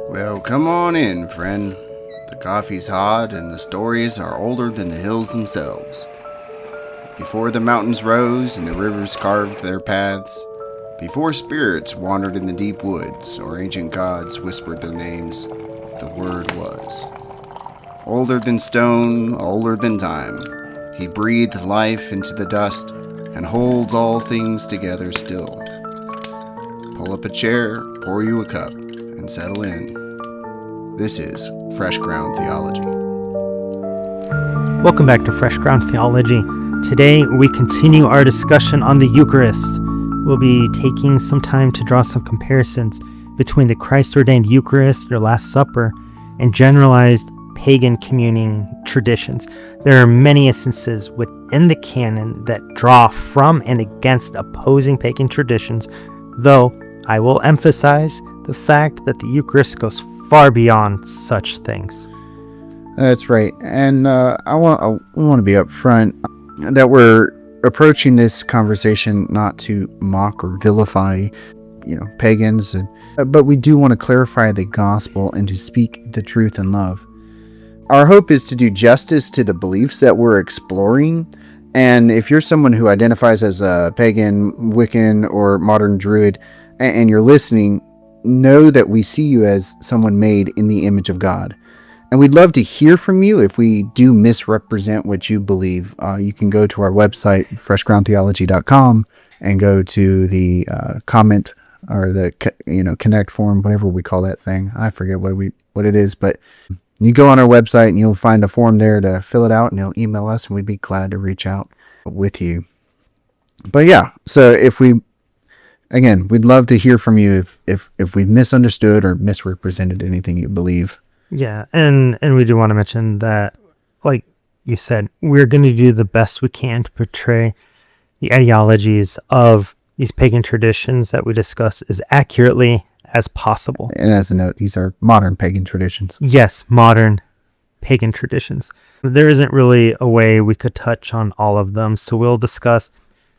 Well, come on in, friend. The coffee's hot and the stories are older than the hills themselves. Before the mountains rose and the rivers carved their paths, before spirits wandered in the deep woods or ancient gods whispered their names, the Word was. Older than stone, older than time, he breathed life into the dust and holds all things together still. Pull up a chair, pour you a cup, and settle in. This is Fresh Ground Theology. Welcome back to Fresh Ground Theology. Today we continue our discussion on the Eucharist. We'll be taking some time to draw some comparisons between the Christ-ordained Eucharist or Last Supper and generalized pagan communing traditions. There are many instances within the canon that draw from and against opposing pagan traditions, though I will emphasize the fact that the Eucharist goes far beyond such things. That's right, and we want to be upfront that we're approaching this conversation not to mock or vilify, pagans, but we do want to clarify the gospel and to speak the truth in love. Our hope is to do justice to the beliefs that we're exploring, and if you're someone who identifies as a pagan, Wiccan, or modern Druid, and you're listening, know that we see you as someone made in the image of God. And we'd love to hear from you if we do misrepresent what you believe. You can go to our website, freshgroundtheology.com, and go to the comment or the connect form, whatever we call that thing. I forget what it is, but you go on our website and you'll find a form there to fill it out, and you'll email us, and we'd be glad to reach out with you. But yeah, so we'd love to hear from you if we've misunderstood or misrepresented anything you believe. Yeah, and we do want to mention that, like you said, we're going to do the best we can to portray the ideologies of these pagan traditions that we discuss as accurately as possible. And as a note, these are modern pagan traditions. Yes, modern pagan traditions. There isn't really a way we could touch on all of them, so we'll discuss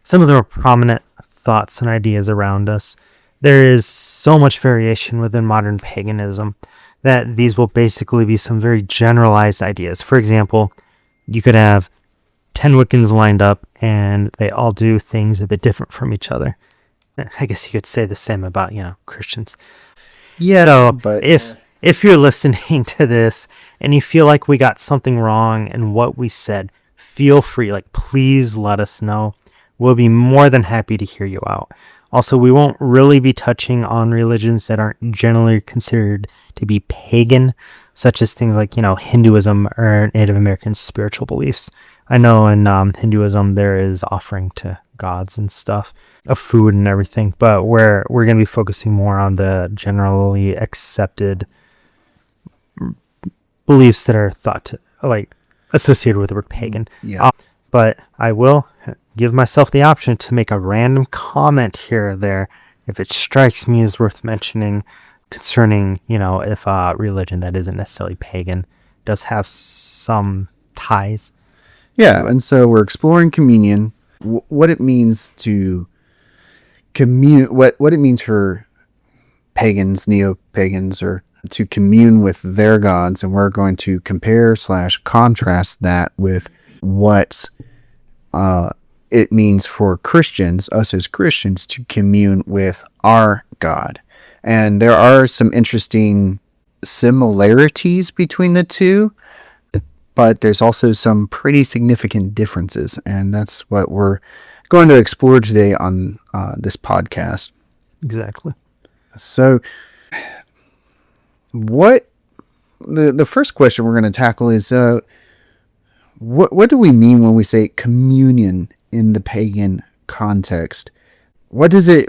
some of the more prominent thoughts and ideas around us. There is so much variation within modern paganism that these will basically be some very generalized ideas. For example, you could have 10 Wiccans lined up and they all do things a bit different from each other. I guess you could say the same about, Christians. Yeah. So but if you're listening to this and you feel like we got something wrong in what we said, feel free, please let us know. We'll be more than happy to hear you out. Also, we won't really be touching on religions that aren't generally considered to be pagan, such as things like, Hinduism or Native American spiritual beliefs. I know in Hinduism there is offering to gods and stuff of food and everything, but we're going to be focusing more on the generally accepted beliefs that are thought to, associated with the word pagan. Yeah. But I will give myself the option to make a random comment here or there if it strikes me as worth mentioning concerning, if a religion that isn't necessarily pagan does have some ties. Yeah, and so we're exploring communion, what it means to commune, what it means for pagans, neo-pagans, or to commune with their gods, and we're going to compare/contrast that with what it means for Christians, us as Christians, to commune with our God. And there are some interesting similarities between the two, but there's also some pretty significant differences, and that's what we're going to explore today on this podcast. Exactly. So, what the first question we're going to tackle is what do we mean when we say communion in the pagan context? What is the,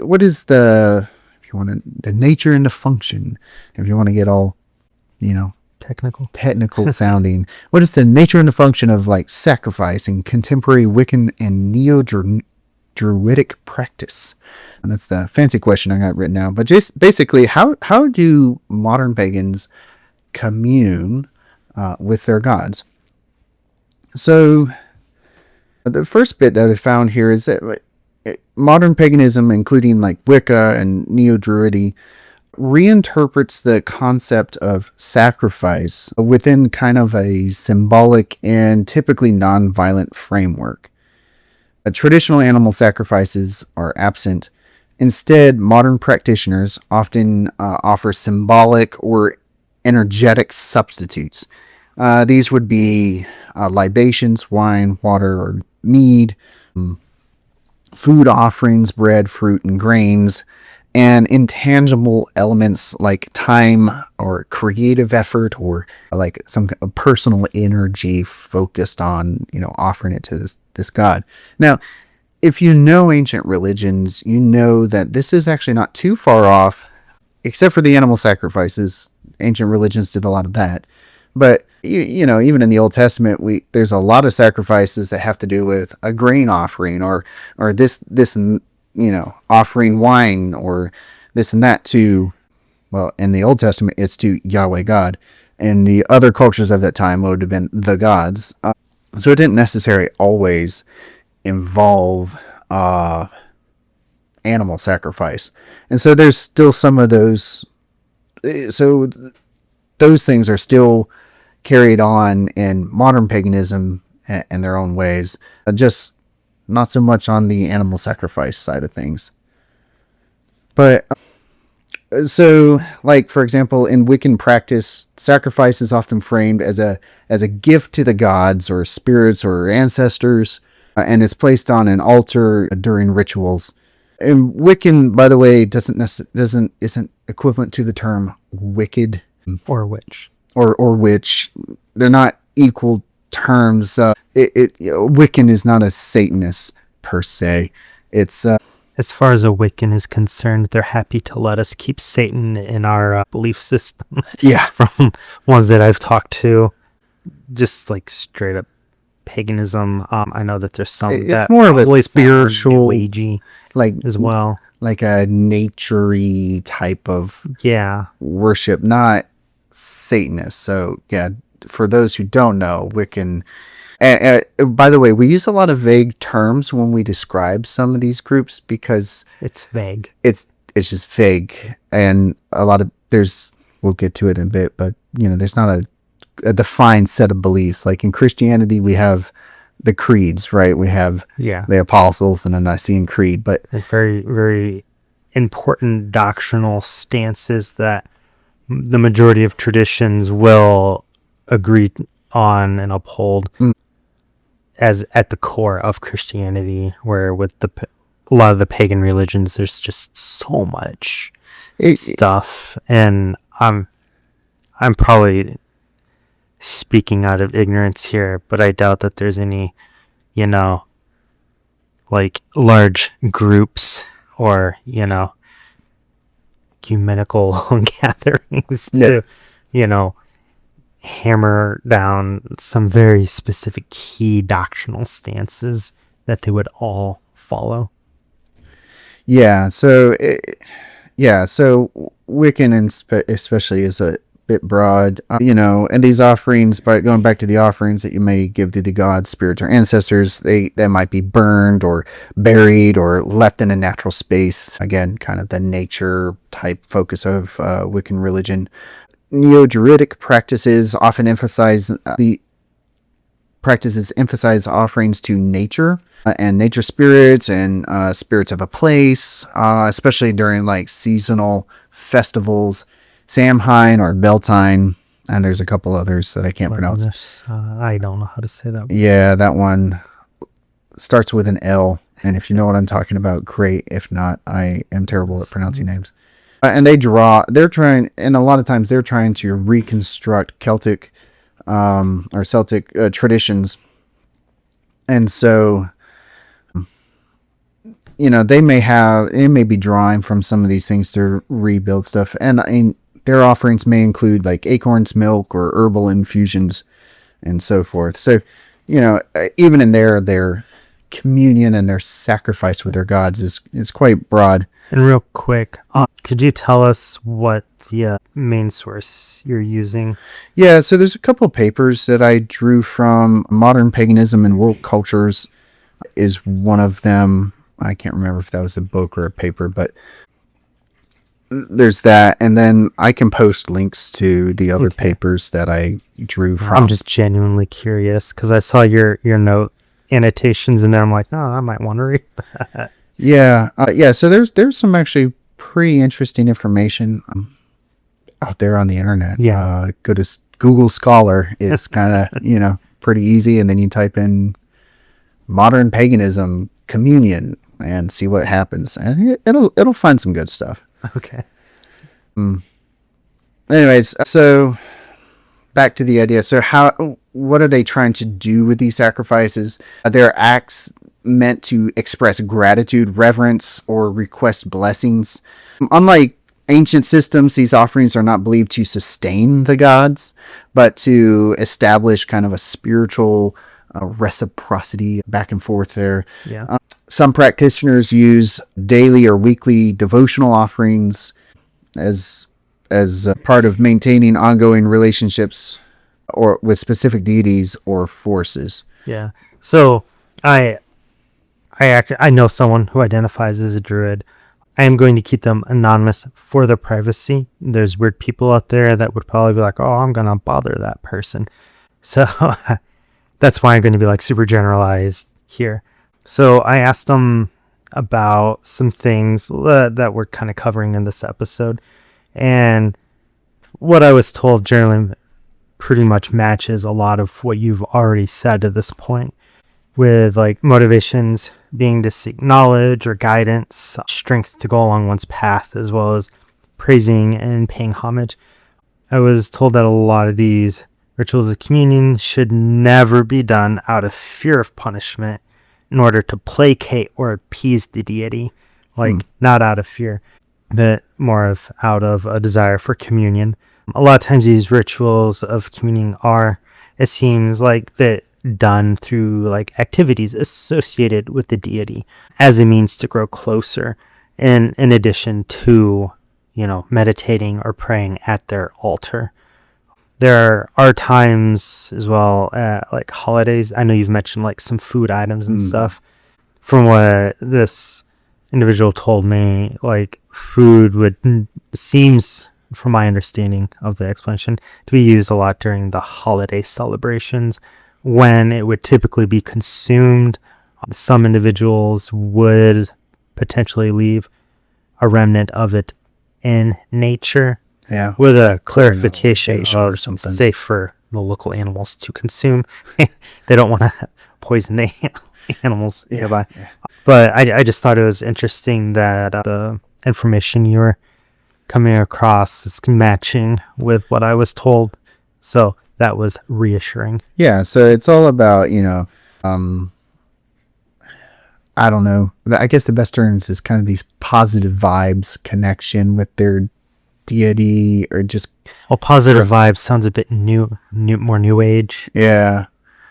if you want to, the nature and the function, if you want to get all, technical sounding, what is the nature and the function of sacrifice in contemporary Wiccan and Neo-Druidic practice? And that's the fancy question I got written down. But just basically, how do modern pagans commune with their gods? So the first bit that I found here is that modern paganism, including like Wicca and Neo-Druidic, reinterprets the concept of sacrifice within kind of a symbolic and typically non-violent framework. Traditional animal sacrifices are absent. Instead, modern practitioners often offer symbolic or energetic substitutes. These would be libations, wine, water, or mead, food offerings, bread, fruit, and grains, and intangible elements like time or creative effort or like some personal energy focused on, offering it to this god. Now, if you know ancient religions, you know that this is actually not too far off, except for the animal sacrifices. Ancient religions did a lot of that. But, even in the Old Testament, there's a lot of sacrifices that have to do with a grain offering or this, offering wine or this and that to, well, in the Old Testament, it's to Yahweh God. And the other cultures of that time would have been the gods. So it didn't necessarily always involve animal sacrifice. And so there's still some of those. So those things are still carried on in modern paganism in their own ways, just not so much on the animal sacrifice side of things. But so, like, for example, in Wiccan practice, sacrifice is often framed as a gift to the gods or spirits or ancestors, and is placed on an altar during rituals. And Wiccan, by the way, isn't equivalent to the term wicked or witch or witch. They're not equal terms. Wiccan is not a Satanist per se. It's as far as a Wiccan is concerned, they're happy to let us keep Satan in our belief system. Yeah, from ones that I've talked to, just like straight up paganism. I know that there's some it's that more of a spiritual, spiritual, like as well, like a nature-y type of worship, not Satanist. So yeah, for those who don't know, Wiccan. By the way, we use a lot of vague terms when we describe some of these groups because it's vague. It's just vague, and we'll get to it in a bit, but there's not a defined set of beliefs. Like in Christianity, we have the creeds, right? We have the apostles and a Nicene Creed, but very, very important doctrinal stances that the majority of traditions will agree on and uphold as at the core of Christianity, where with a lot of the pagan religions, there's just so much stuff. And I'm probably speaking out of ignorance here, but I doubt that there's any, like large groups or, ecumenical gatherings to, hammer down some very specific key doctrinal stances that they would all follow. So Wiccan especially is a bit broad, and these offerings, by going back to the offerings that you may give to the gods, spirits, or ancestors, they might be burned or buried or left in a natural space. Again, kind of the nature type focus of Wiccan religion. Neo-Druidic practices often emphasize offerings to nature and nature spirits and spirits of a place, especially during like seasonal festivals, Samhain or Beltane, and there's a couple others that I can't pronounce. I don't know how to say that. Yeah, that one starts with an L, and if you know what I'm talking about, great. If not, I am terrible at pronouncing names. And a lot of times they're trying to reconstruct Celtic or Celtic traditions. And so, they may be drawing from some of these things to rebuild stuff. And their offerings may include like acorns, milk, or herbal infusions and so forth. So, even in their communion and their sacrifice with their gods is quite broad. And real quick, could you tell us what the main source you're using? Yeah, so there's a couple of papers that I drew from. Modern Paganism and World Cultures is one of them. I can't remember if that was a book or a paper, but there's that. And then I can post links to the other papers that I drew from. I'm just genuinely curious because I saw your note annotations in there. I'm like, oh, I might want to read that. Yeah. So there's some actually pretty interesting information out there on the internet. Yeah. Go to Google Scholar. It's kind of, pretty easy. And then you type in modern paganism communion and see what happens. And it'll find some good stuff. Okay. Anyways, so back to the idea. So what are they trying to do with these sacrifices? They're acts meant to express gratitude, reverence, or request blessings. Unlike ancient systems, these offerings are not believed to sustain the gods, but to establish kind of a spiritual reciprocity back and forth there. Yeah. Some practitioners use daily or weekly devotional offerings as a part of maintaining ongoing relationships or with specific deities or forces. Yeah. So I know someone who identifies as a druid. I am going to keep them anonymous for their privacy. There's weird people out there that would probably be like, oh, I'm going to bother that person. So that's why I'm going to be like super generalized here. So I asked them about some things that we're kind of covering in this episode. And what I was told generally pretty much matches a lot of what you've already said to this point, with like motivations being to seek knowledge or guidance, strength to go along one's path, as well as praising and paying homage. I was told that a lot of these rituals of communion should never be done out of fear of punishment in order to placate or appease the deity, not out of fear, but more of out of a desire for communion. A lot of times these rituals of communion are, it seems like, that done through like activities associated with the deity as a means to grow closer, and in addition to, meditating or praying at their altar. There are times as well at like holidays. I know you've mentioned like some food items and stuff. From what this individual told me, like food seems, from my understanding of the explanation, to be used a lot during the holiday celebrations when it would typically be consumed. Some individuals would potentially leave a remnant of it in nature. Yeah. With a clarification or something. Safe for the local animals to consume. They don't want to poison the animals nearby. Yeah. But I just thought it was interesting that the information you were coming across is matching with what I was told. So that was reassuring. Yeah. So it's all about, I don't know. I guess the best terms is kind of these positive vibes, connection with their deity, or just positive vibes sounds a bit more new age. Yeah,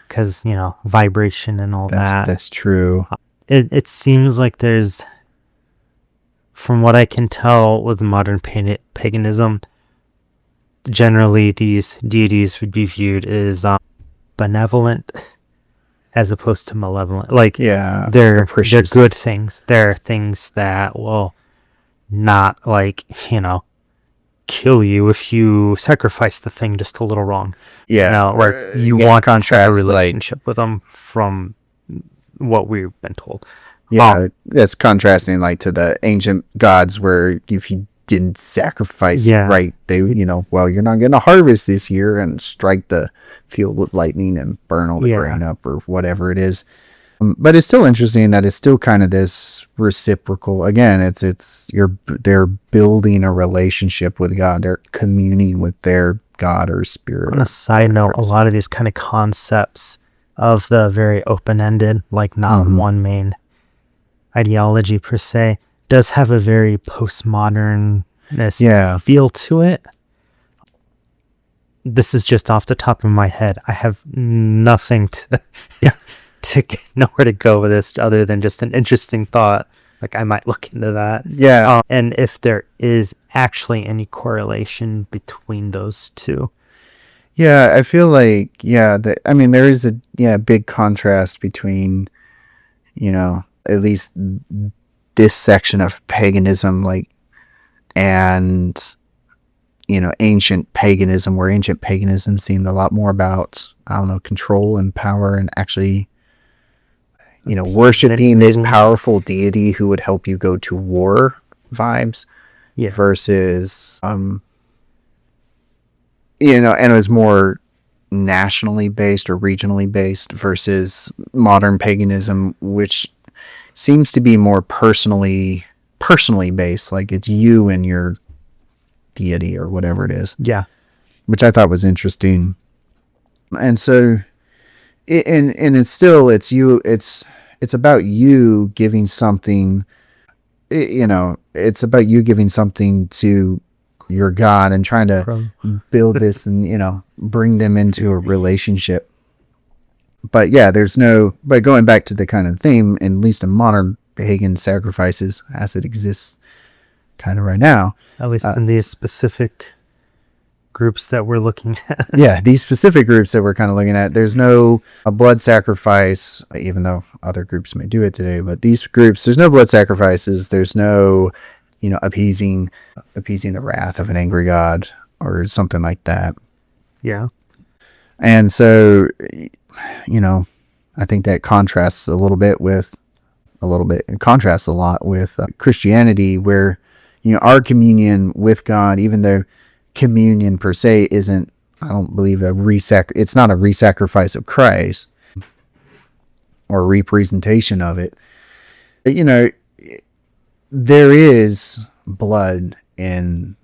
because vibration and all that. That's true. It seems like there's, from what I can tell with modern paganism, generally these deities would be viewed as benevolent as opposed to malevolent. They're good things. They're things that will not kill you if you sacrifice the thing just a little wrong. Yeah. Where you want a relationship with them from what we've been told. Yeah, that's contrasting to the ancient gods where if you didn't sacrifice right, they would, you're not going to harvest this year, and strike the field with lightning and burn all the grain up or whatever it is. But it's still interesting that it's still kind of this reciprocal. Again, they're building a relationship with God. They're communing with their God or spirit. On a side note, a lot of these kind of concepts of the very open-ended, not one main ideology per se, does have a very postmodernist feel to it. This is just off the top of my head. I have nothing to know where to go with this other than just an interesting thought. I might look into that. Yeah. And if there is actually any correlation between those two. Yeah, I feel like, there is a big contrast between, at least this section of paganism, like, and ancient paganism, where ancient paganism seemed a lot more about, I don't know, control and power, and actually worshiping this powerful deity who would help you go to war vibes. Yeah. Versus and it was more nationally based or regionally based, versus modern paganism, which seems to be more personally based, like it's you and your deity or whatever it is. Yeah. Which I thought was interesting. And so it's you, it's about you giving something, it's about you giving something to your God and trying to build this and bring them into a relationship. But yeah, but going back to the kind of theme, at least in modern pagan sacrifices as it exists kind of right now, at least in these specific groups that we're looking at. Yeah, these specific groups that we're kind of looking at, there's no blood sacrifice, even though other groups may do it today, but these groups, there's no blood sacrifices, there's no appeasing the wrath of an angry God or something like that. Yeah. And so I think that contrasts a lot with Christianity, where our communion with God, even though communion per se isn't, I don't believe, it's not a re-sacrifice of Christ or a representation of it. There is blood in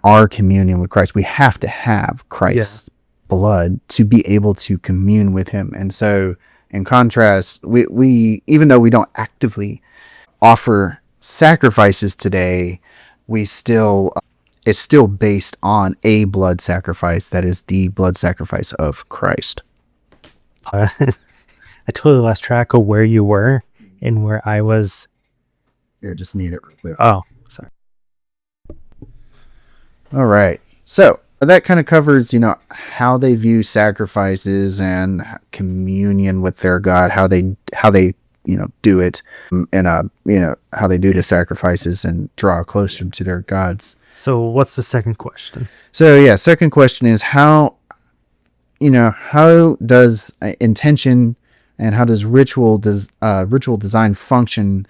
our communion with Christ. We have to have Christ's blood to be able to commune with him. And so in contrast, we even though we don't actively offer sacrifices today, it's still based on a blood sacrifice, that is the blood sacrifice of Christ. I totally lost track of where you were and where I was. Here, just need it real quick. Oh, sorry. All right. So that kind of covers, how they view sacrifices and communion with their God, how they do it, and how they do the sacrifices and draw closer to their gods. So what's the second question? So yeah, second question is how does intention and how does ritual design function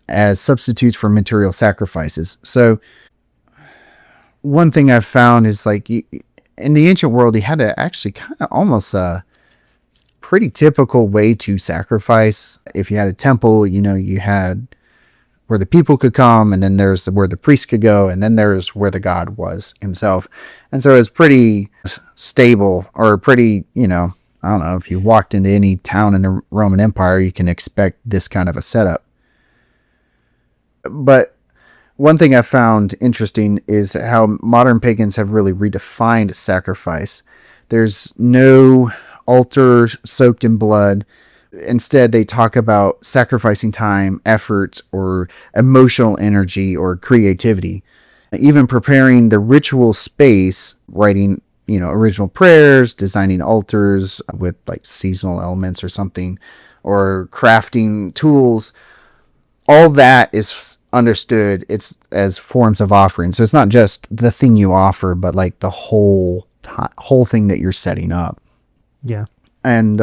as substitutes for material sacrifices? So one thing I've found is, like, in the ancient world, you had to actually kind of almost a pretty typical way to sacrifice. If you had a temple, you had where the people could come, and then there's where the priest could go, and then there's where the God was himself. And so it's pretty stable, or pretty, I don't know, if you walked into any town in the Roman Empire, you can expect this kind of a setup. But one thing I found interesting is how modern pagans have really redefined sacrifice. There's no altar soaked in blood. Instead, they talk about sacrificing time, effort, or emotional energy, or creativity. Even preparing the ritual space, writing, original prayers, designing altars with like seasonal elements or something, or crafting tools. All that is understood as forms of offering. So it's not just the thing you offer, but like the whole thing that you're setting up. Yeah. And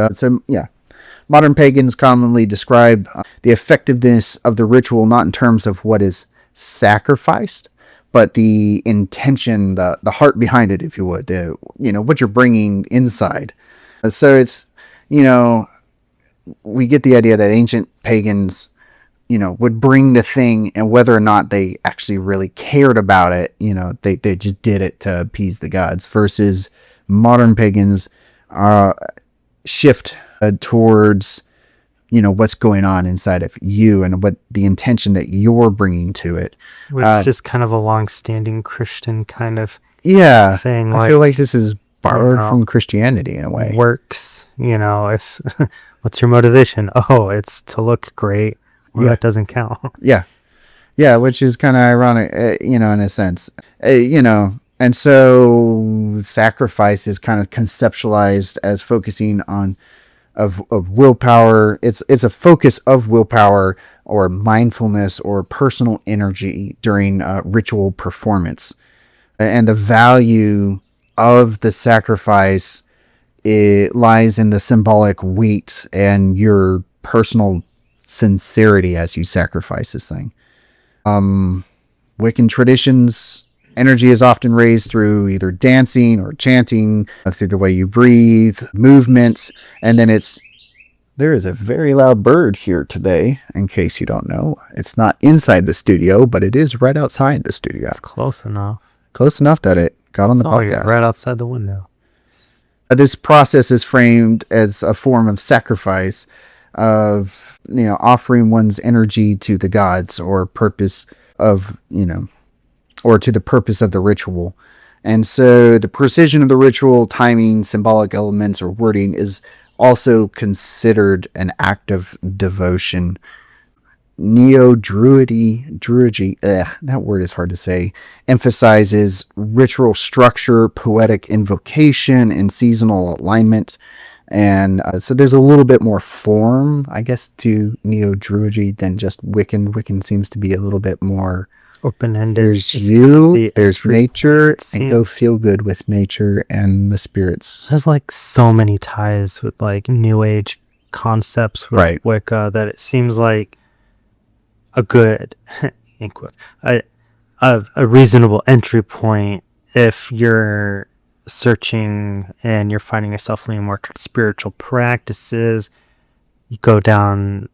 modern pagans commonly describe the effectiveness of the ritual not in terms of what is sacrificed, but the intention, the heart behind it, if you would, what you're bringing inside. So it's, we get the idea that ancient pagans, would bring the thing, and whether or not they actually really cared about it, they just did it to appease the gods, versus modern pagans shift towards, what's going on inside of you and what the intention that you're bringing to it. Which is kind of a long-standing Christian kind of thing. I feel like this is borrowed from Christianity in a way. Works, if what's your motivation? Oh, it's to look great. Well, that doesn't count. Yeah, which is kind of ironic, in a sense. And so sacrifice is kind of conceptualized as focusing on of willpower. It's a focus of willpower or mindfulness or personal energy during ritual performance. And the value of the sacrifice, it lies in the symbolic weight and your personal sincerity as you sacrifice this thing. Wiccan traditions, energy is often raised through either dancing or chanting, through the way you breathe, movements, and then there is a very loud bird here today, in case you don't know. It's not inside the studio, but it is right outside the studio. It's close enough. Close enough that it got on the podcast. Right outside the window. This process is framed as a form of sacrifice, of offering one's energy to the gods or purpose of or to the purpose of the ritual. And so the precision of the ritual, timing, symbolic elements, or wording is also considered an act of devotion. Neo-Druidic, that word is hard to say, emphasizes ritual structure, poetic invocation, and seasonal alignment. And so there's a little bit more form, I guess, to Neo-Druidic than just Wiccan. Wiccan seems to be a little bit more open-ended. There's nature, and go feel good with nature and the spirits. There's like so many ties with like New Age concepts with Wicca that it seems like a good, in quote, a reasonable entry point if you're searching and you're finding yourself leaning more towards spiritual practices. You go down,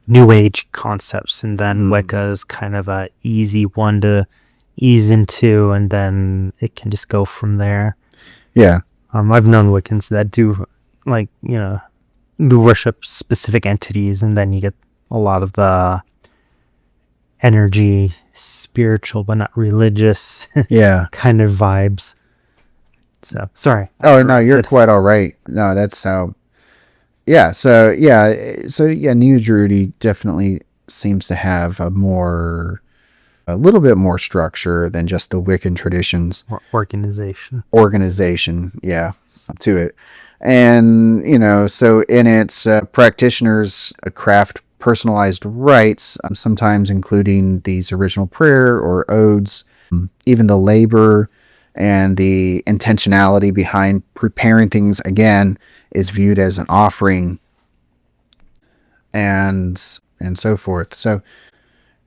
New Age concepts, and then Wicca is kind of a easy one to ease into, and then it can just go from there. Yeah. I've known Wiccans that do worship specific entities, and then you get a lot of the energy, spiritual but not religious, kind of vibes. So sorry. Oh no, you're quite all right. No, that's how. So Neo-Druidic definitely seems to have a little bit more structure than just the Wiccan traditions. More organization, to it. And, so in its practitioners craft personalized rites, sometimes including these original prayer or odes, even the labor and the intentionality behind preparing things again is viewed as an offering, and so forth. So,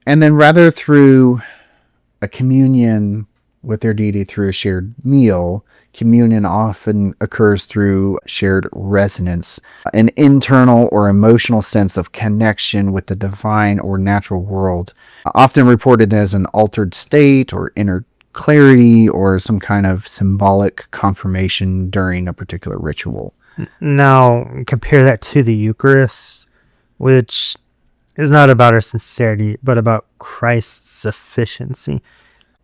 and then rather through a communion with their deity through a shared meal, communion often occurs through shared resonance, an internal or emotional sense of connection with the divine or natural world, often reported as an altered state or inner clarity or some kind of symbolic confirmation during a particular ritual. Now, compare that to the Eucharist, which is not about our sincerity, but about Christ's sufficiency.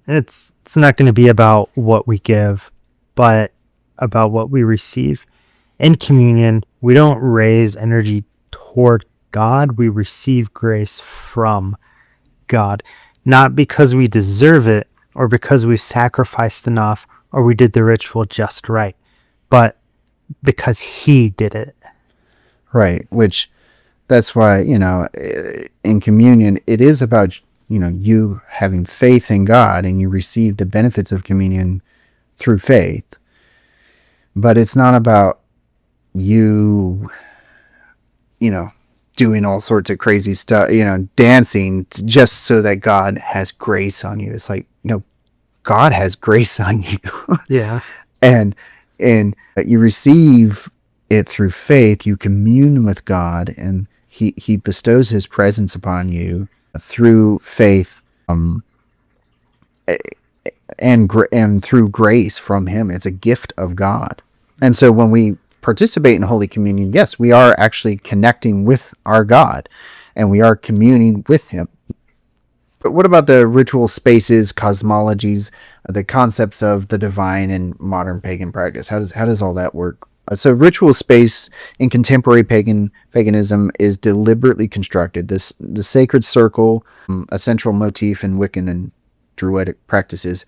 It's not going to be about what we give, but about what we receive. In communion, we don't raise energy toward God, we receive grace from God. Not because we deserve it, or because we've sacrificed enough, or we did the ritual just right, but because He did it. Right, which that's why, in communion, it is about, you having faith in God, and you receive the benefits of communion through faith. But it's not about you, doing all sorts of crazy stuff, dancing just so that God has grace on you. It's like, God has grace on you. Yeah. And you receive it through faith. You commune with God, and he bestows his presence upon you through faith, and through grace from him. It's a gift of God. And so when we participate in Holy Communion, yes, we are actually connecting with our God, and we are communing with him. But what about the ritual spaces, cosmologies, the concepts of the divine in modern pagan practice? How does all that work? So ritual space in contemporary paganism is deliberately constructed. The sacred circle, a central motif in Wiccan and Druidic practices,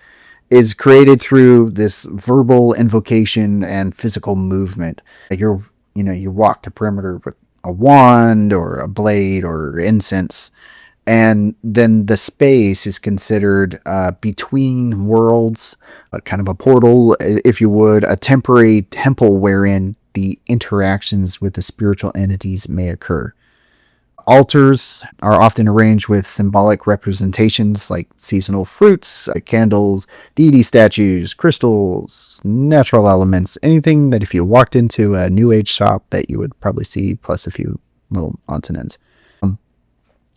is created through this verbal invocation and physical movement. You're you walk the perimeter with a wand or a blade or incense. And then the space is considered between worlds, kind of a portal, if you would, a temporary temple wherein the interactions with the spiritual entities may occur. Altars are often arranged with symbolic representations like seasonal fruits, candles, deity statues, crystals, natural elements, anything that if you walked into a New Age shop that you would probably see, plus a few little odds and ends.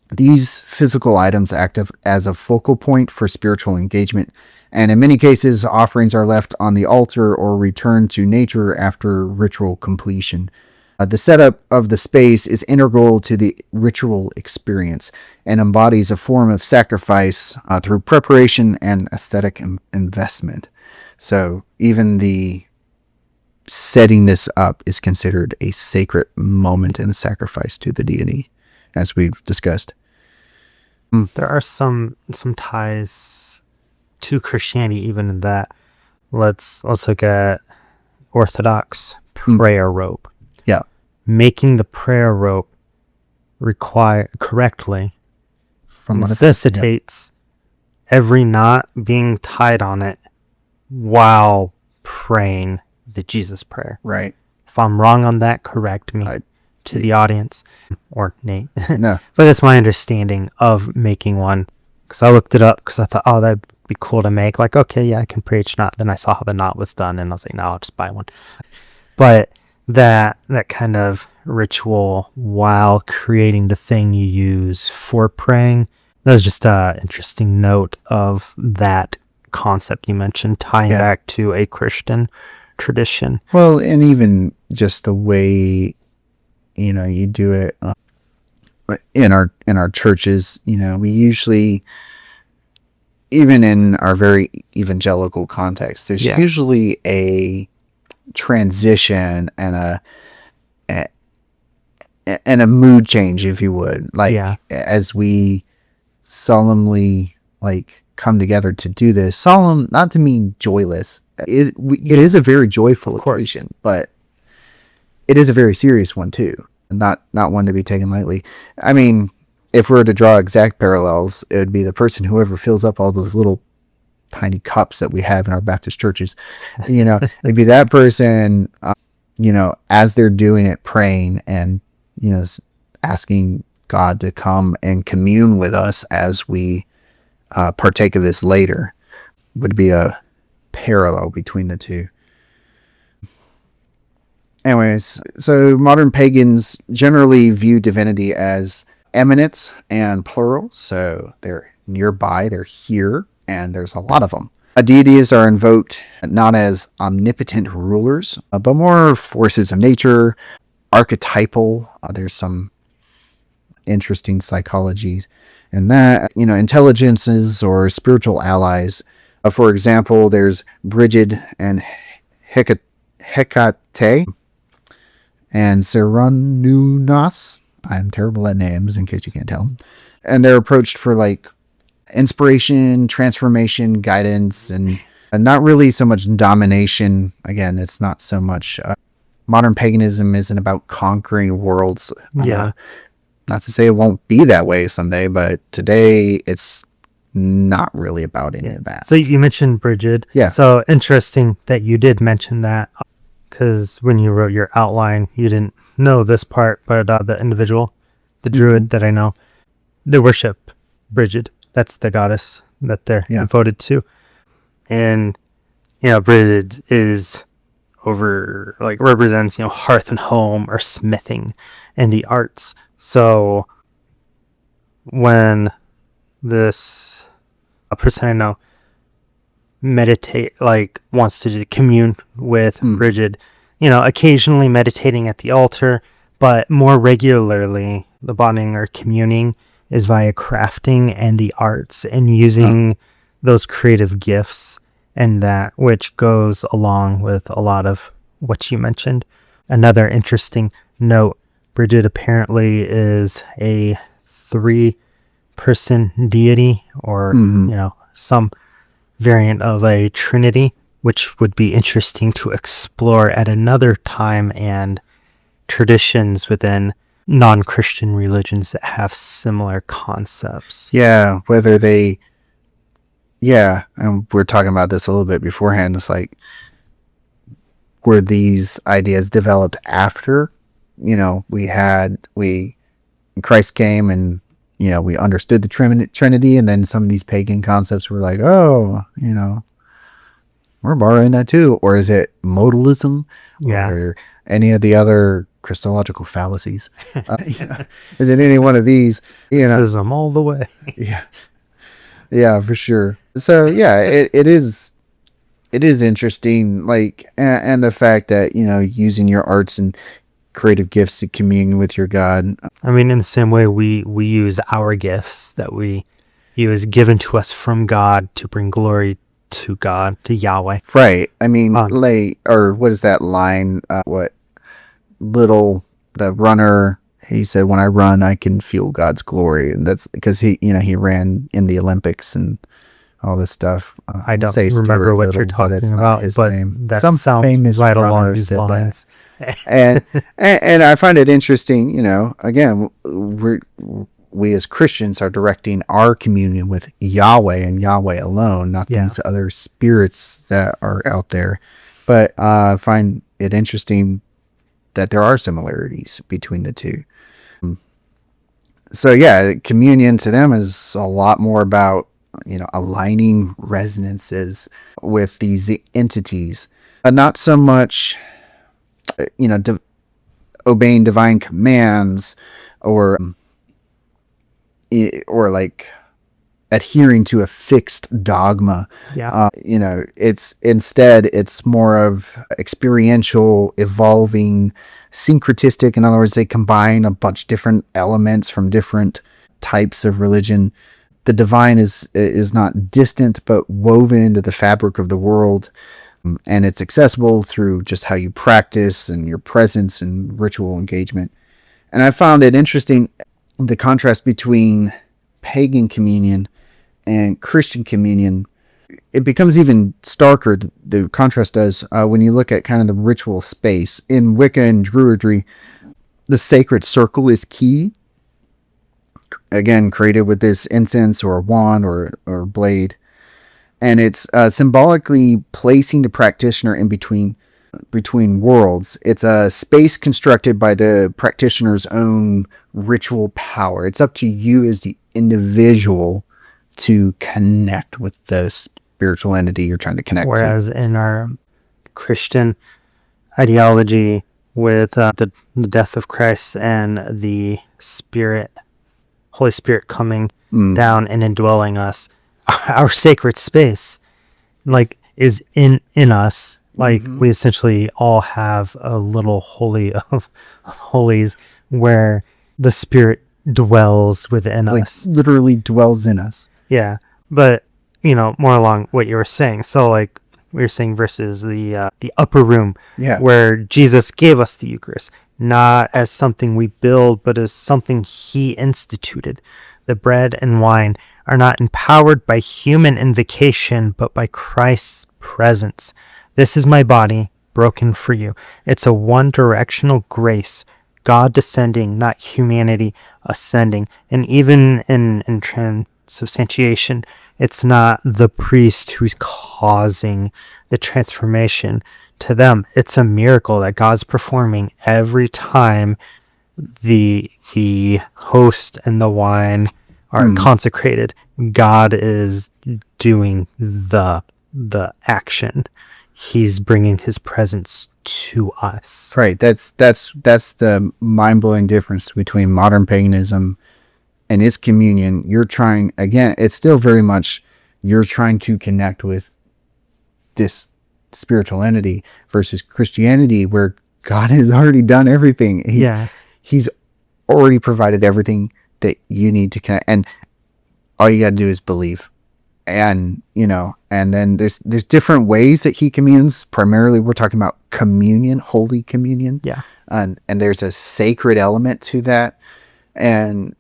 These physical items act as a focal point for spiritual engagement, and in many cases, offerings are left on the altar or returned to nature after ritual completion. The setup of the space is integral to the ritual experience and embodies a form of sacrifice through preparation and aesthetic investment. So even the setting this up is considered a sacred moment and a sacrifice to the deity, as we've discussed. There are some ties to Christianity even in that. Let's look at Orthodox prayer rope. Yeah. Making the prayer rope correctly necessitates every knot being tied on it while praying the Jesus prayer. Right. If I'm wrong on that, correct me to the audience or Nate. No. But that's my understanding of making one, because I looked it up because I thought, oh, that'd be cool to make. Like, okay, yeah, I can pray each knot. Then I saw how the knot was done, and I was like, no, I'll just buy one. But that kind of ritual while creating the thing you use for praying, that was just an interesting note of that concept you mentioned, tying back to a Christian tradition. Well, and even just the way, you do it in our churches, we usually, even in our very evangelical context, there's usually a transition and a mood change, if you would, as we solemnly come together to do this. Solemn, not to mean joyless. It is a very joyful occasion, but it is a very serious one too. Not one to be taken lightly. I mean, if we were to draw exact parallels, it would be the person whoever fills up all those little tiny cups that we have in our Baptist churches. It'd be that person, as they're doing it, praying and, asking God to come and commune with us as we partake of this later, would be a parallel between the two. Anyways, so modern pagans generally view divinity as eminent and plural. So they're nearby, they're here, and there's a lot of them. Deities are invoked not as omnipotent rulers, but more forces of nature, archetypal. There's some interesting psychologies in that, intelligences or spiritual allies. For example, there's Brigid and Hecate and Cernunnos. I'm terrible at names, in case you can't tell. And they're approached for inspiration, transformation, guidance, and not really so much domination. Again, it's not so much. Modern paganism isn't about conquering worlds. Yeah. Not to say it won't be that way someday, but today it's not really about any of that. So you mentioned Brigid. Yeah. So interesting that you did mention that, because when you wrote your outline, you didn't know this part, but the individual, the druid that I know, they worship Brigid. That's the goddess that they're devoted to. And, Brigid is represents, hearth and home or smithing and the arts. So when a person I know wants to commune with Brigid, occasionally meditating at the altar, but more regularly the bonding or communing is via crafting and the arts and using those creative gifts, and that which goes along with a lot of what you mentioned. Another interesting note, Brigid apparently is a 3-person deity, or some variant of a trinity, which would be interesting to explore at another time and traditions within non-Christian religions that have similar concepts. Yeah, and we're talking about this a little bit beforehand. It's like, were these ideas developed after, Christ came and, we understood the Trinity, and then some of these pagan concepts were like, oh, we're borrowing that too. Or is it modalism? Yeah. Or any of the other Christological fallacies? Is it any one of these? Schism all the way. Yeah, for sure. So yeah, it is interesting, like, and the fact that, using your arts and creative gifts to commune with your God. I mean, in the same way we use our gifts that we use given to us from God to bring glory to God, to Yahweh. Right. I mean, or what is that line? The runner, he said, when I run, I can feel God's glory. And that's because he ran in the Olympics and all this stuff. I don't remember what you're talking about, but that some sounds famous right along these lines. and I find it interesting, again, we as Christians are directing our communion with Yahweh and Yahweh alone, not these other spirits that are out there. But I find it interesting that there are similarities between the two. So yeah, communion to them is a lot more about, aligning resonances with these entities, not so much, obeying divine commands or like adhering to a fixed dogma. It's more of experiential, evolving, syncretistic. In other words, they combine a bunch of different elements from different types of religion. The divine is not distant, but woven into the fabric of the world, and it's accessible through just how you practice and your presence and ritual engagement. And I found it interesting, the contrast between pagan communion and Christian communion. It becomes even starker, the contrast does, when you look at kind of the ritual space. In Wicca and Druidry, the sacred circle is key. Again, created with this incense or a wand or blade. And it's symbolically placing the practitioner in between worlds. It's a space constructed by the practitioner's own ritual power. It's up to you as the individual to connect with the spiritual entity you're trying to connect Whereas to. in our Christian ideology, with the death of Christ and the Holy Spirit coming down and indwelling us, our sacred space, is in us. We essentially all have a little holy of holies where the Spirit dwells within us. Literally dwells in us. Yeah. But, more along what you were saying. So, we were saying versus the upper room, where Jesus gave us the Eucharist, not as something we build, but as something he instituted. The bread and wine are not empowered by human invocation, but by Christ's presence. This is my body, broken for you. It's a one-directional grace, God descending, not humanity ascending. And even in transubstantiation, it's not the priest who's causing the transformation to them. It's a miracle that God's performing every time the host and the wine are consecrated. God is doing the action. He's bringing his presence to us. Right. That's the mind-blowing difference between modern paganism and its communion. You're trying, again, it's still very much, you're trying to connect with this spiritual entity, versus Christianity, where God has already done everything. He's already provided everything that you need to connect, and all you got to do is believe. And and then there's different ways that he communes. Primarily we're talking about communion, holy communion, and there's a sacred element to that. And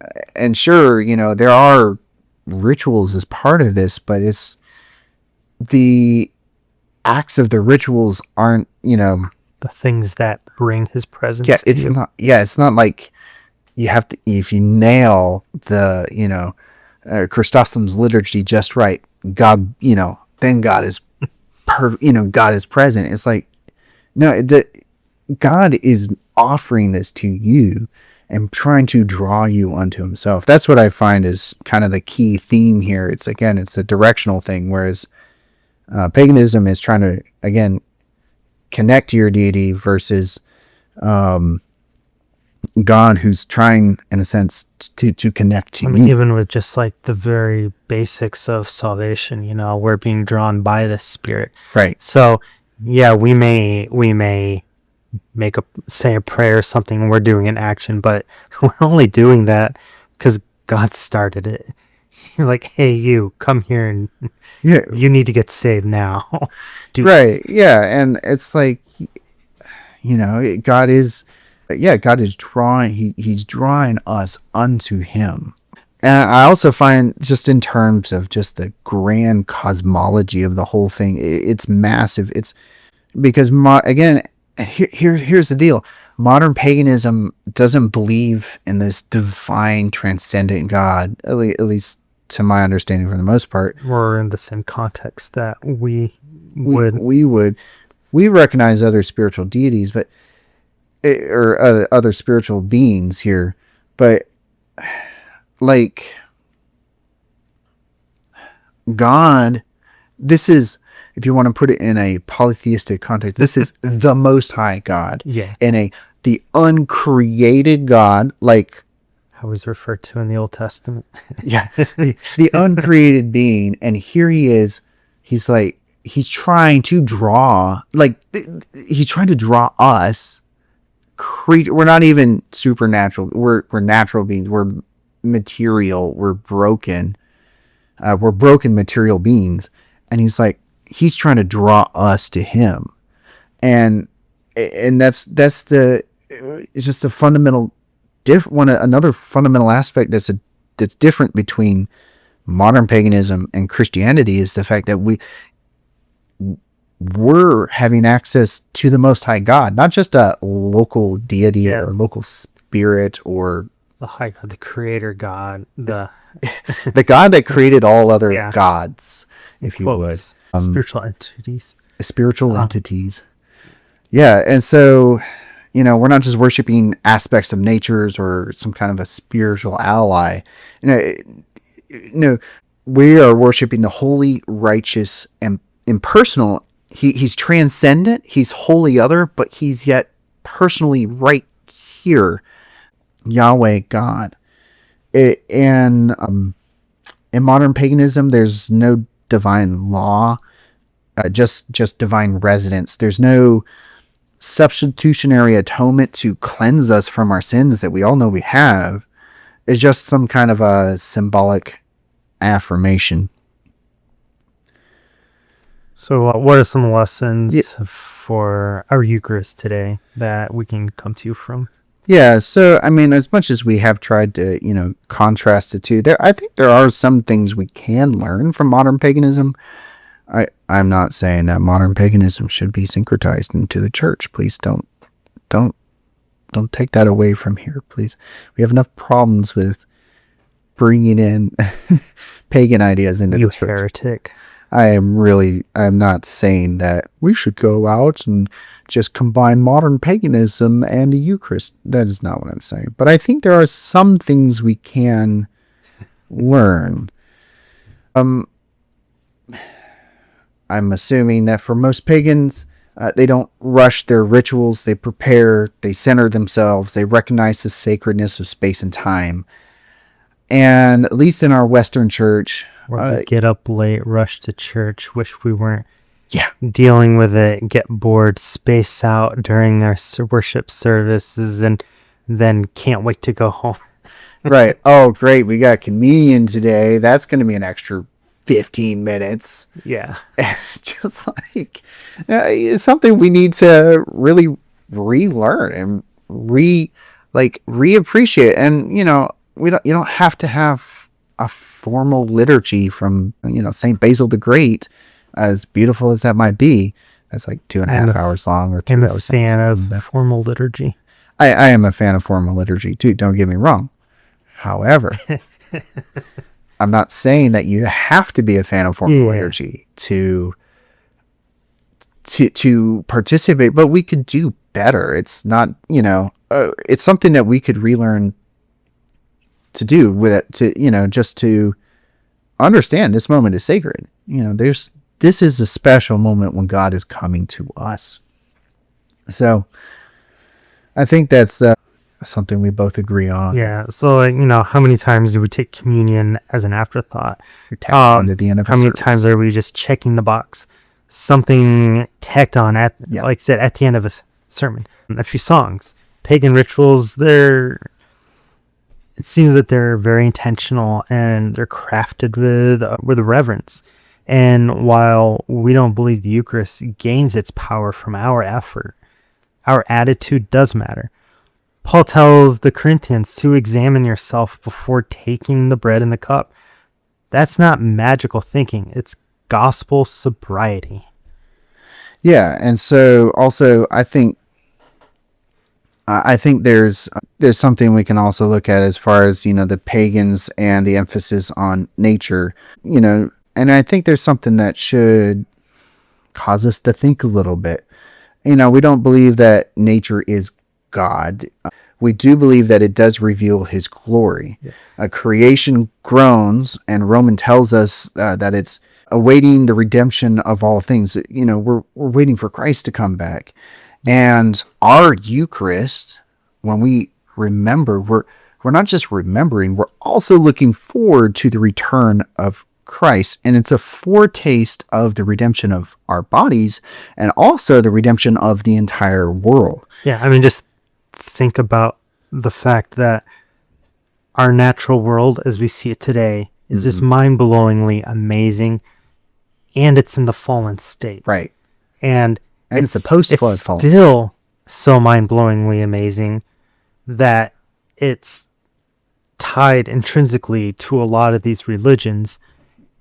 sure, there are rituals as part of this, but it's the acts of the rituals aren't, the things that bring his presence Yeah, to you. it's not like you have to, if you nail the, Chrysostom's liturgy just right, God, then God is God is present. It's like, no, God is offering this to you and trying to draw you unto himself. That's what I find is kind of the key theme here. It's a directional thing, whereas paganism is trying to, again, connect to your deity versus God, who's trying, in a sense, to connect to you. Even with just like the very basics of salvation, we're being drawn by the Spirit. Right. So, yeah, we may say a prayer or something, and we're doing an action, but we're only doing that because God started it. He's like, hey, you come here and you need to get saved now. Right. Yeah. And it's like, God is drawing, he's drawing us unto him. And I also find, just in terms of just the grand cosmology of the whole thing, it's massive. It's because, again, here's the deal. Modern paganism doesn't believe in this divine, transcendent God, at least to my understanding, for the most part. We're in the same context that we would. We recognize other spiritual deities, but or other spiritual beings here, but like God, this is, if you want to put it in a polytheistic context, this is the Most High God. Yeah. And the uncreated God, like how he's referred to in the Old Testament. Yeah. The uncreated being. And here he is. He's trying to draw, us. We're not even supernatural. We're natural beings. We're material. We're broken. We're broken material beings. And he's trying to draw us to him. And it's just a fundamental another fundamental aspect that's different between modern paganism and Christianity is the fact that we're having access to the Most High God, not just a local deity or local spirit or the high God, the creator God, the God that created all other gods, if you would. Spiritual entities. Spiritual entities. Yeah. And so, we're not just worshiping aspects of natures or some kind of a spiritual ally. We are worshiping the holy, righteous, and impersonal. He's transcendent. He's wholly other, but he's yet personally right here. Yahweh God. In modern paganism, there's no divine law, just divine residence. There's no substitutionary atonement to cleanse us from our sins that we all know we have. It's just some kind of a symbolic affirmation. So what are some lessons for our Eucharist today that we can come to you from? Yeah, so, as much as we have tried to, contrast the two, I think there are some things we can learn from modern paganism. I'm not saying that modern paganism should be syncretized into the church. Please don't take that away from here, please. We have enough problems with bringing in pagan ideas into the church. You heretic. I'm not saying that we should go out and just combine modern paganism and the Eucharist. That is not what I'm saying. But I think there are some things we can learn. I'm assuming that for most pagans, they don't rush their rituals. They prepare, they center themselves, they recognize the sacredness of space and time. And at least in our Western church, or get up late, rush to church, wish we weren't dealing with it, get bored, space out during their worship services, and then can't wait to go home. Right. Oh, great. We got communion today. That's going to be an extra 15 minutes. Yeah. It's just it's something we need to really relearn and reappreciate. And, you don't have to have a formal liturgy from, St. Basil the Great, as beautiful as that might be. That's like 2.5 hours long or 3 I'm a hours. fan of formal liturgy. I am a fan of formal liturgy too. Don't get me wrong. However, I'm not saying that you have to be a fan of formal liturgy to participate, but we could do better. It's not, it's something that we could relearn to do with it, to, just to understand this moment is sacred. This is a special moment when God is coming to us. So I think that's something we both agree on. Yeah. So, how many times do we take communion as an afterthought? You're tacked on at the end of how many times are we just checking the box? Something tacked on like I said, at the end of a sermon. A few songs, pagan rituals. It seems that they're very intentional and they're crafted with reverence. And while we don't believe the Eucharist gains its power from our effort, our attitude does matter. Paul tells the Corinthians to examine yourself before taking the bread and the cup. That's not magical thinking. It's gospel sobriety. Yeah, and so also I think there's something we can also look at as far as the pagans and the emphasis on nature, and I think there's something that should cause us to think a little bit. We don't believe that nature is God. We do believe that it does reveal his glory. Yeah. Creation groans, and Roman tells us that it's awaiting the redemption of all things. We're waiting for Christ to come back. And our Eucharist, when we remember, we're not just remembering, we're also looking forward to the return of Christ. And it's a foretaste of the redemption of our bodies and also the redemption of the entire world. Yeah, just think about the fact that our natural world as we see it today is just mind-blowingly amazing, and it's in the fallen state. Right. And it's a post-flood fallen state. Still so mind-blowingly amazing that it's tied intrinsically to a lot of these religions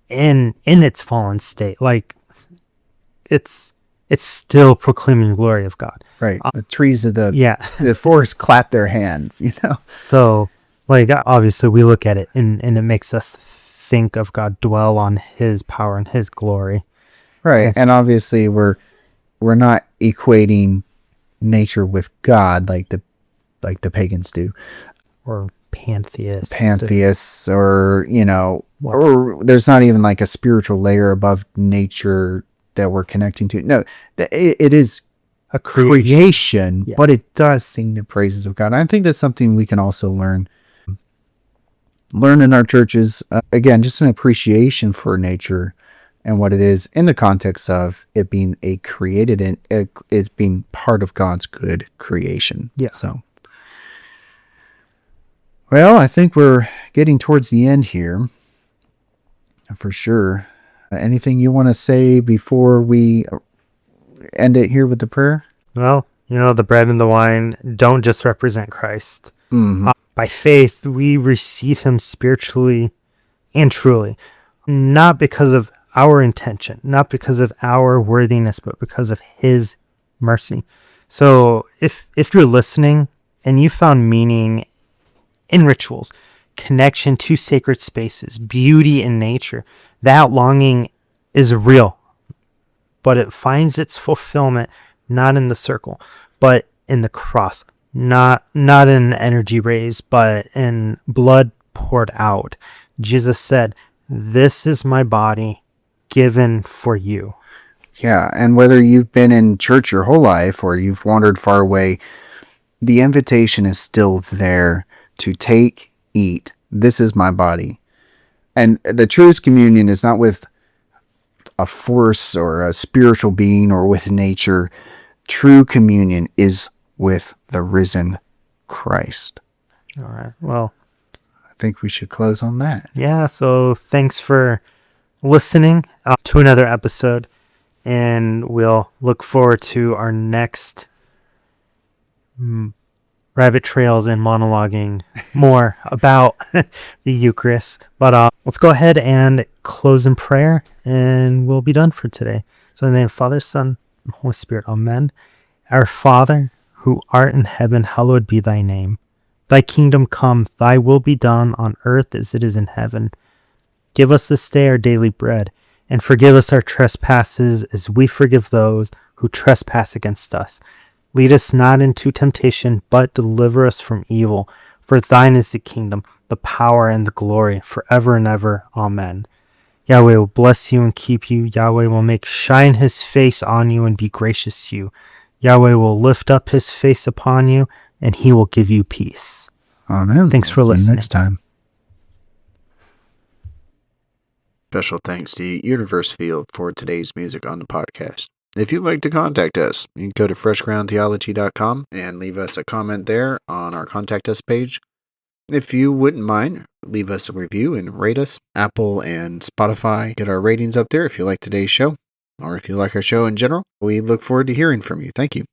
in its fallen state. Like, it's still proclaiming the glory of God. Right. The trees of the forest clap their hands, So, obviously we look at it and it makes us think of God, dwell on his power and his glory. Right. And obviously we're not equating nature with God like the pagans do. Or pantheists. Or, or there's not even like a spiritual layer above nature that we're connecting to. No, it is a creation, but it does sing the praises of God. I think that's something we can also learn in our churches. Again, just an appreciation for nature and what it is in the context of it being it's being part of God's good creation. Yeah. So, well, I think we're getting towards the end here for sure. Anything you want to say before we end it here with the prayer? Well, the bread and the wine don't just represent Christ. Mm-hmm. By faith, we receive him spiritually and truly, not because of our intention, not because of our worthiness, but because of his mercy. So if you're listening and you found meaning in rituals, connection to sacred spaces, beauty in nature, that longing is real, but it finds its fulfillment not in the circle, but in the cross, not in energy raised, but in blood poured out. Jesus said, "This is my body given for you." Yeah, and whether you've been in church your whole life or you've wandered far away, the invitation is still there to take, eat. This is my body. And the truest communion is not with a force or a spiritual being or with nature. True communion is with the risen Christ. All right. Well, I think we should close on that. Yeah. So thanks for listening to another episode, and we'll look forward to our next rabbit trails and monologuing more about the Eucharist. But let's go ahead and close in prayer, and we'll be done for today. So in the name of Father, Son, and Holy Spirit. Amen. Our Father, who art in heaven, hallowed be thy name. Thy kingdom come, thy will be done on earth as it is in heaven. Give us this day our daily bread, and forgive us our trespasses as we forgive those who trespass against us. Lead us not into temptation, but deliver us from evil. For thine is the kingdom, the power, and the glory, forever and ever. Amen. Yahweh will bless you and keep you. Yahweh will make shine his face on you and be gracious to you. Yahweh will lift up his face upon you, and he will give you peace. Amen. Thanks for See you listening. next time. Special thanks to Universe Field for today's music on the podcast. If you'd like to contact us, you can go to freshgroundtheology.com and leave us a comment there on our Contact Us page. If you wouldn't mind, leave us a review and rate us. Apple and Spotify, get our ratings up there if you like today's show, or if you like our show in general. We look forward to hearing from you. Thank you.